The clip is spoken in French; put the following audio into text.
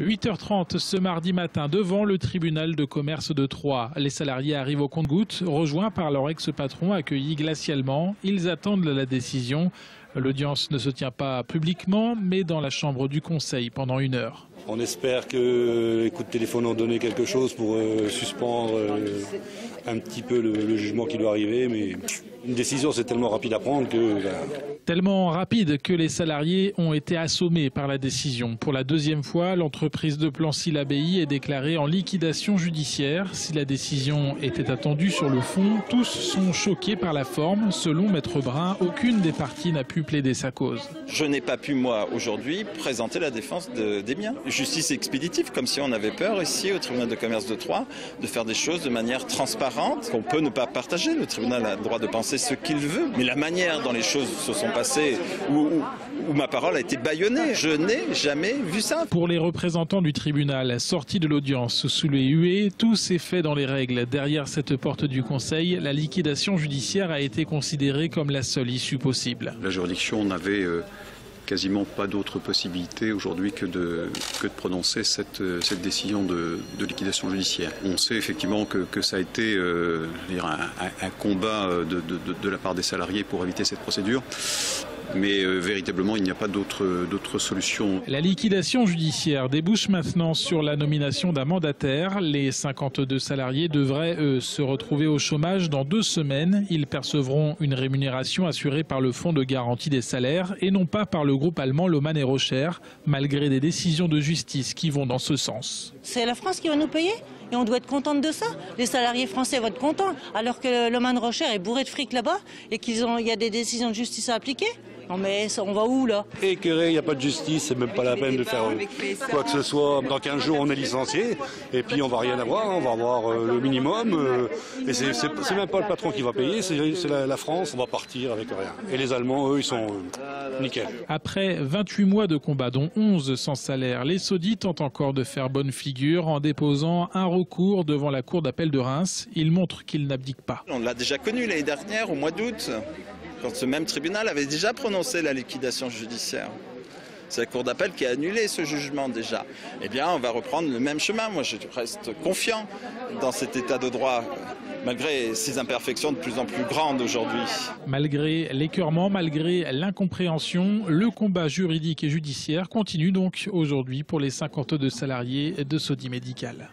8h30 ce mardi matin devant le tribunal de commerce de Troyes. Les salariés arrivent au compte-gouttes, rejoints par leur ex-patron accueillis glacialement. Ils attendent la décision. L'audience ne se tient pas publiquement, mais dans la chambre du conseil pendant 1 heure. On espère que les coups de téléphone ont donné quelque chose pour suspendre un petit peu le jugement qui doit arriver, mais une décision c'est tellement rapide à prendre que... Tellement rapide que les salariés ont été assommés par la décision. Pour la 2e fois, l'entreprise de Plancy-l'Abbaye est déclarée en liquidation judiciaire. Si la décision était attendue sur le fond, tous sont choqués par la forme. Selon Maître Brun, aucune des parties n'a pu plaider sa cause. Je n'ai pas pu, moi, aujourd'hui, présenter la défense des miens. Justice expéditive, comme si on avait peur ici au tribunal de commerce de Troyes de faire des choses de manière transparente, qu'on peut ne pas partager. Le tribunal a le droit de penser ce qu'il veut, mais la manière dont les choses se sont passées, où ma parole a été bâillonnée, je n'ai jamais vu ça. Pour les représentants du tribunal, sortis de l'audience sous les huées, tout s'est fait dans les règles. Derrière cette porte du conseil, la liquidation judiciaire a été considérée comme la seule issue possible. La juridiction n'avait quasiment pas d'autre possibilité aujourd'hui que de prononcer cette décision de liquidation judiciaire. On sait effectivement que ça a été un combat de la part des salariés pour éviter cette procédure. Mais véritablement, il n'y a pas d'autre solution. La liquidation judiciaire débouche maintenant sur la nomination d'un mandataire. Les 52 salariés devraient, eux, se retrouver au chômage dans 2 semaines. Ils percevront une rémunération assurée par le Fonds de garantie des salaires et non pas par le groupe allemand Lohmann & Rocher, malgré des décisions de justice qui vont dans ce sens. C'est la France qui va nous payer et on doit être contente de ça. Les salariés français vont être contents alors que Lohmann & Rocher est bourré de fric là-bas et qu'il y a des décisions de justice à appliquer. Non mais ça, on va où là? Écœuré, il n'y a pas de justice, c'est même pas la peine de faire quoi que ce soit. Dans 15 jours, on est licencié et puis on va rien avoir, on va avoir le minimum. Et c'est même pas le patron qui va payer, c'est la France. On va partir avec rien. Et les Allemands, eux, ils sont nickel. Après 28 mois de combat, dont 11 sans salaire, les Saudis tentent encore de faire bonne figure en déposant un recours devant la Cour d'appel de Reims. Ils montrent qu'ils n'abdiquent pas. On l'a déjà connu l'année dernière, au mois d'août, quand ce même tribunal avait déjà prononcé la liquidation judiciaire. C'est la Cour d'appel qui a annulé ce jugement déjà. Eh bien, on va reprendre le même chemin. Moi, je reste confiant dans cet état de droit, malgré ces imperfections de plus en plus grandes aujourd'hui. Malgré l'écœurement, malgré l'incompréhension, le combat juridique et judiciaire continue donc aujourd'hui pour les 52 salariés de Saudi Médical.